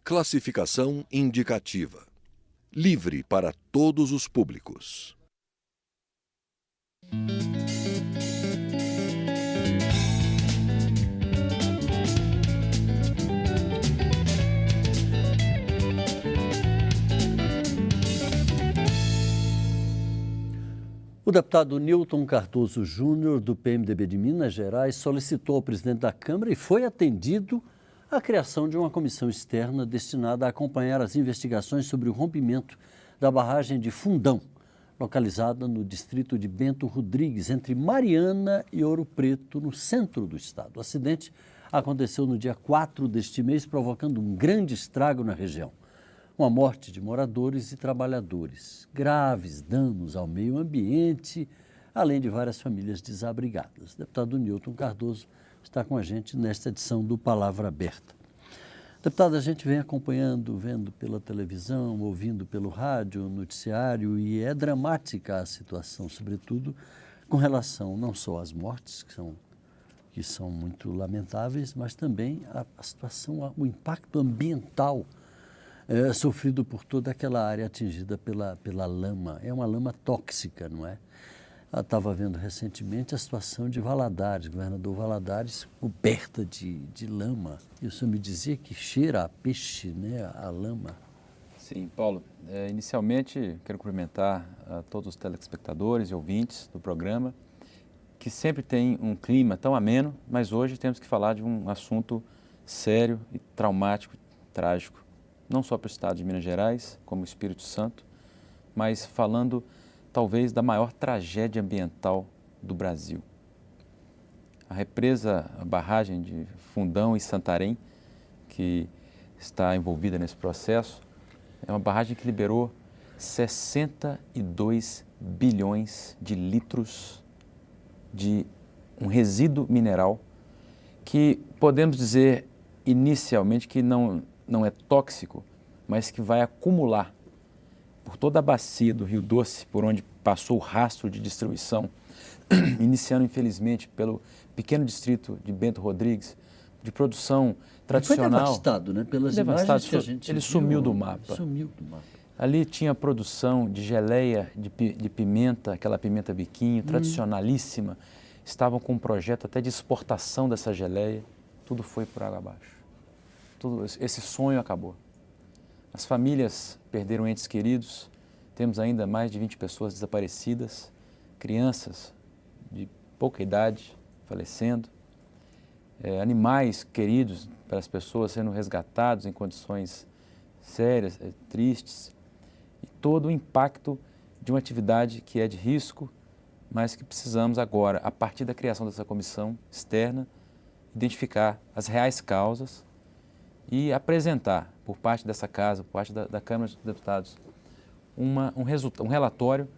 Classificação indicativa. Livre para todos os públicos. O deputado Newton Cardoso Júnior, do PMDB de Minas Gerais, solicitou ao presidente da Câmara e foi atendido a criação de uma comissão externa destinada a acompanhar as investigações sobre o rompimento da barragem de Fundão, localizada no distrito de Bento Rodrigues, entre Mariana e Ouro Preto, no centro do estado. O acidente aconteceu no dia 4 deste mês, provocando um grande estrago na região. Uma morte de moradores e trabalhadores, graves danos ao meio ambiente, além de várias famílias desabrigadas. O deputado Newton Cardoso está com a gente nesta edição do Palavra Aberta. Deputado, a gente vem acompanhando, vendo pela televisão, ouvindo pelo rádio, noticiário, e é dramática a situação, sobretudo com relação não só às mortes, que são muito lamentáveis, mas também a situação, o impacto ambiental sofrido por toda aquela área atingida pela lama. É uma lama tóxica, não é? Eu estava vendo recentemente a situação de Valadares, governador Valadares, coberta de lama. E o senhor me dizia que cheira a peixe, né, a lama. Sim, Paulo. Inicialmente, quero cumprimentar a todos os telespectadores e ouvintes do programa, que sempre tem um clima tão ameno, mas hoje temos que falar de um assunto sério e traumático, trágico, não só para o estado de Minas Gerais, como o Espírito Santo, mas falando talvez da maior tragédia ambiental do Brasil. A represa, a barragem de Fundão e Santarém, que está envolvida nesse processo, é uma barragem que liberou 62 bilhões de litros de um resíduo mineral que podemos dizer inicialmente que não é tóxico, mas que vai acumular por toda a bacia do Rio Doce, por onde passou o rastro de distribuição, iniciando infelizmente pelo pequeno distrito de Bento Rodrigues, de produção tradicional. Foi devastado, né? Pelas imagens que a gente ele viu, sumiu do mapa. Sumiu do mapa. Ali tinha produção de geleia de pimenta, aquela pimenta biquinho, tradicionalíssima. Estavam com um projeto até de exportação dessa geleia. Tudo foi por água abaixo. Esse sonho acabou. As famílias perderam entes queridos, temos ainda mais de 20 pessoas desaparecidas, crianças de pouca idade falecendo, animais queridos para as pessoas sendo resgatados em condições sérias, tristes, e todo o impacto de uma atividade que é de risco, mas que precisamos agora, a partir da criação dessa comissão externa, identificar as reais causas e apresentar, por parte dessa casa, por parte da Câmara dos Deputados, um relatório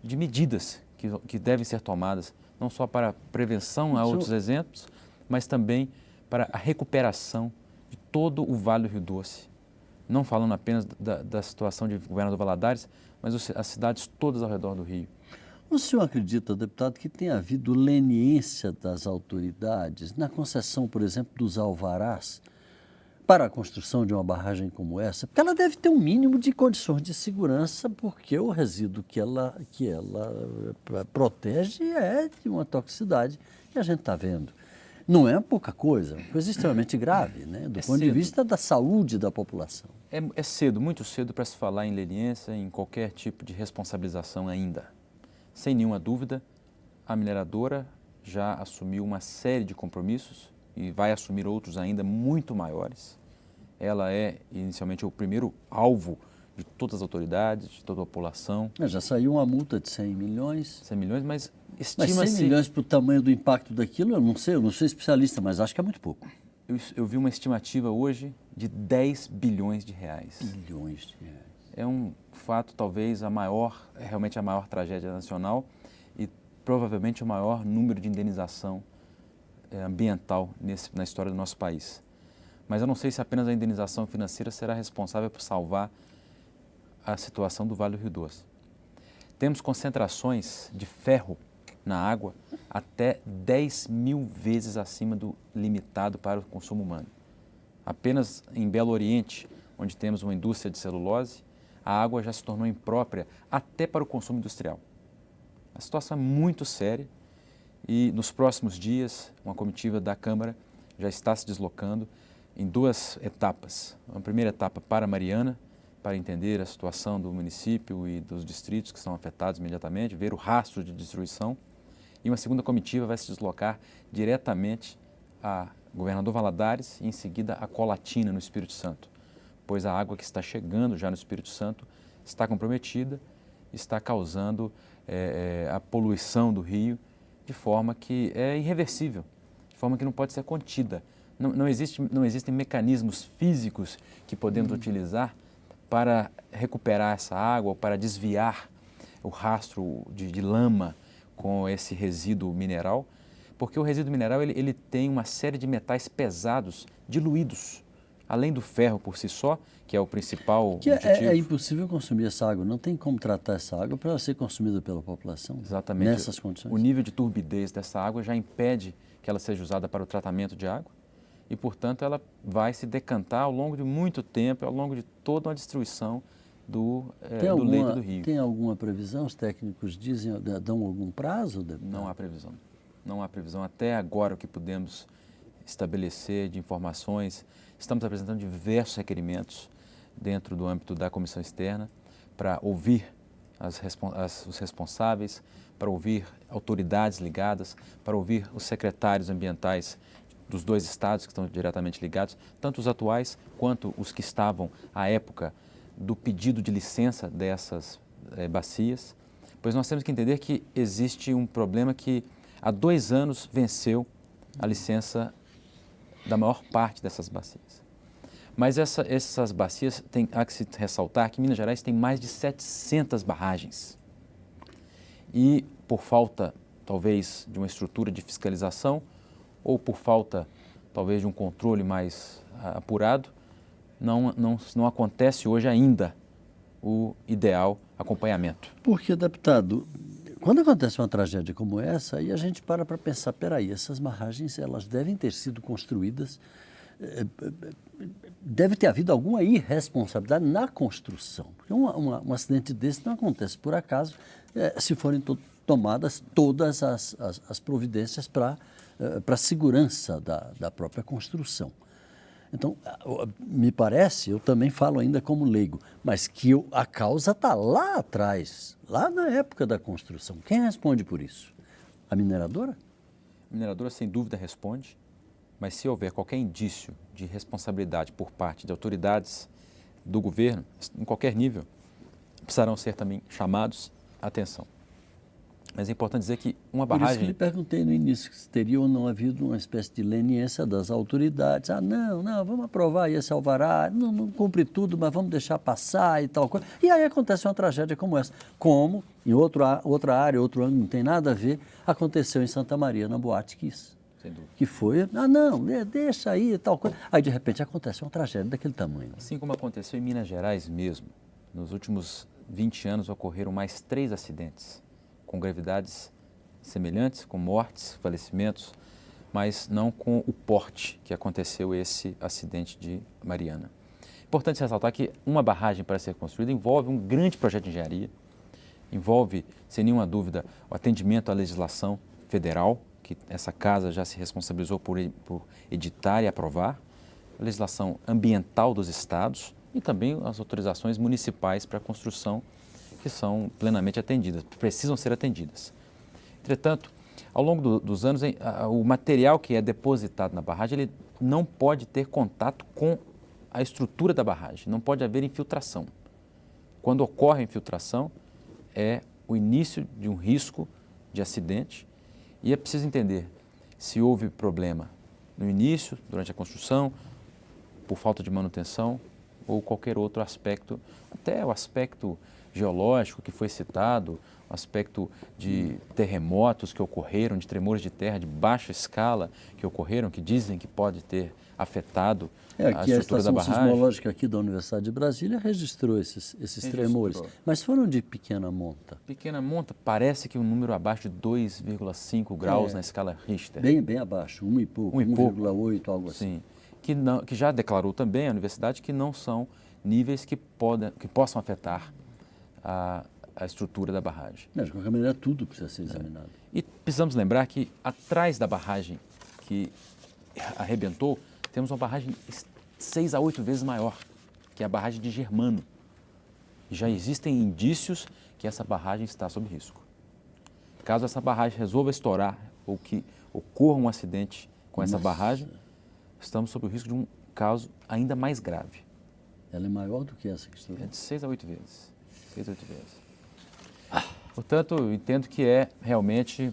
de medidas que devem ser tomadas, não só para a prevenção a outros exemplos, mas também para a recuperação de todo o Vale do Rio Doce. Não falando apenas da situação de governador Valadares, mas as cidades todas ao redor do Rio. O senhor acredita, deputado, que tenha havido leniência das autoridades na concessão, por exemplo, dos alvarás para a construção de uma barragem como essa? Porque ela deve ter um mínimo de condições de segurança, porque o resíduo que ela protege é de uma toxicidade que a gente está vendo. Não é pouca coisa extremamente grave, né? Do ponto de vista da saúde da população. É cedo, muito cedo para se falar em leniência, em qualquer tipo de responsabilização ainda. Sem nenhuma dúvida, a mineradora já assumiu uma série de compromissos e vai assumir outros ainda muito maiores. Ela é, inicialmente, o primeiro alvo de todas as autoridades, de toda a população. Já saiu uma multa de 100 milhões. 100 milhões, mas estima-se... Mas 100 milhões para o tamanho do impacto daquilo, eu não sou especialista, mas acho que é muito pouco. Eu vi uma estimativa hoje de 10 bilhões de reais. Bilhões de reais. É um fato, talvez, realmente a maior tragédia nacional e provavelmente o maior número de indenização ambiental na história do nosso país. Mas eu não sei se apenas a indenização financeira será responsável por salvar a situação do Vale do Rio Doce. Temos concentrações de ferro na água até 10 mil vezes acima do limitado para o consumo humano. Apenas em Belo Oriente, onde temos uma indústria de celulose, a água já se tornou imprópria até para o consumo industrial. A situação é muito séria e nos próximos dias uma comitiva da Câmara já está se deslocando em 2 etapas. Uma primeira etapa para Mariana, para entender a situação do município e dos distritos que são afetados imediatamente, ver o rastro de destruição. E uma segunda comitiva vai se deslocar diretamente a Governador Valadares e em seguida a Colatina, no Espírito Santo, pois a água que está chegando já no Espírito Santo está comprometida, está causando a poluição do rio de forma que é irreversível, de forma que não pode ser contida. Não existem mecanismos físicos que podemos utilizar para recuperar essa água ou para desviar o rastro de lama com esse resíduo mineral, porque o resíduo mineral ele tem uma série de metais pesados diluídos, além do ferro por si só, que é o principal objetivo. É impossível consumir essa água, não tem como tratar essa água para ela ser consumida pela população. Exatamente. Nessas condições. O nível de turbidez dessa água já impede que ela seja usada para o tratamento de água e, portanto, ela vai se decantar ao longo de muito tempo, ao longo de toda uma destruição do leito do rio. Tem alguma previsão? Os técnicos dão algum prazo? Não há previsão. Não há previsão. Até agora, o que podemos estabelecer de informações, estamos apresentando diversos requerimentos dentro do âmbito da comissão externa para ouvir os responsáveis, para ouvir autoridades ligadas, para ouvir os secretários ambientais dos 2 estados que estão diretamente ligados, tanto os atuais quanto os que estavam à época do pedido de licença dessas bacias, pois nós temos que entender que existe um problema que há 2 anos venceu a licença da maior parte dessas bacias. Mas essas bacias, há que se ressaltar que Minas Gerais tem mais de 700 barragens. E por falta, talvez, de uma estrutura de fiscalização ou por falta, talvez, de um controle mais apurado, não acontece hoje ainda o ideal acompanhamento. Porque, deputado, quando acontece uma tragédia como essa, aí a gente para pensar, peraí, essas barragens elas devem ter sido construídas, deve ter havido alguma irresponsabilidade na construção. Porque um acidente desse não acontece por acaso, se forem tomadas todas as providências para a segurança da própria construção. Então, me parece, eu também falo ainda como leigo, mas que a causa está lá atrás, lá na época da construção. Quem responde por isso? A mineradora? A mineradora, sem dúvida, responde, mas se houver qualquer indício de responsabilidade por parte de autoridades do governo, em qualquer nível, precisarão ser também chamados à atenção. Mas é importante dizer que uma barragem... Por isso que lhe perguntei no início se teria ou não havido uma espécie de leniência das autoridades. Não, vamos aprovar esse alvará, não cumpre tudo, mas vamos deixar passar e tal coisa. E aí acontece uma tragédia como essa. Como, em outra área, outro ângulo, não tem nada a ver, aconteceu em Santa Maria, na Boate Kiss. Sem dúvida. Que foi, deixa aí e tal coisa. Aí, de repente, acontece uma tragédia daquele tamanho. Assim como aconteceu em Minas Gerais mesmo, nos últimos 20 anos ocorreram mais 3 acidentes com gravidades semelhantes, com mortes, falecimentos, mas não com o porte que aconteceu esse acidente de Mariana. Importante ressaltar que uma barragem para ser construída envolve um grande projeto de engenharia, envolve, sem nenhuma dúvida, o atendimento à legislação federal, que essa casa já se responsabilizou por editar e aprovar, a legislação ambiental dos estados e também as autorizações municipais para a construção, que são plenamente atendidas, precisam ser atendidas. Entretanto, ao longo dos anos, o material que é depositado na barragem ele não pode ter contato com a estrutura da barragem, não pode haver infiltração. Quando ocorre a infiltração, é o início de um risco de acidente e é preciso entender se houve problema no início, durante a construção, por falta de manutenção ou qualquer outro aspecto, até o aspecto geológico que foi citado, o aspecto de terremotos que ocorreram, de tremores de terra de baixa escala que ocorreram, que dizem que pode ter afetado a estrutura da barragem. A Estação Sismológica aqui da Universidade de Brasília registrou esses tremores, mas foram de pequena monta. Pequena monta, parece que um número abaixo de 2,5 graus na escala Richter. Bem abaixo, 1 e pouco, 1,8, algo assim. Sim. que já declarou também a universidade que não são níveis que possam afetar a estrutura da barragem. Mas, de qualquer maneira, tudo precisa ser examinado. E precisamos lembrar que atrás da barragem que arrebentou, temos uma barragem 6 a 8 vezes maior, que é a barragem de Germano. E já existem indícios que essa barragem está sob risco. Caso essa barragem resolva estourar ou que ocorra um acidente com essa barragem, estamos sob o risco de um caso ainda mais grave. Ela é maior do que essa que estourou? É de 6 a 8 vezes. 6 a 8 vezes. Portanto, eu entendo que é realmente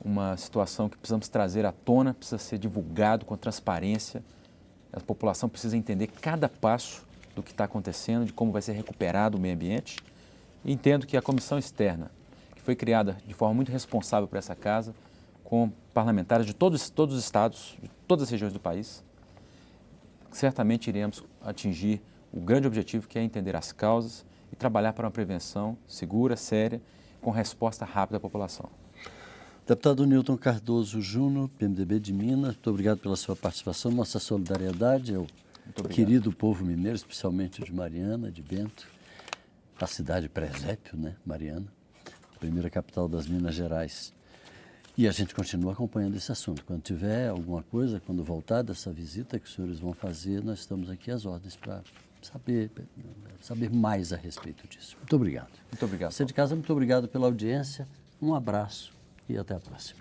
uma situação que precisamos trazer à tona, precisa ser divulgado com transparência. A população precisa entender cada passo do que está acontecendo, de como vai ser recuperado o meio ambiente. E entendo que a comissão externa, que foi criada de forma muito responsável por essa casa, com parlamentares de todos os estados, de todas as regiões do país, certamente iremos atingir o grande objetivo, que é entender as causas e trabalhar para uma prevenção segura, séria, com resposta rápida à população. Deputado Newton Cardoso Júnior, PMDB de Minas, muito obrigado pela sua participação, nossa solidariedade ao querido povo mineiro, especialmente de Mariana, de Bento, a cidade presépio, né, Mariana, primeira capital das Minas Gerais. E a gente continua acompanhando esse assunto. Quando tiver alguma coisa, quando voltar dessa visita que os senhores vão fazer, nós estamos aqui às ordens para saber mais a respeito disso. Muito obrigado. Muito obrigado. Você de casa, muito obrigado pela audiência, um abraço e até a próxima.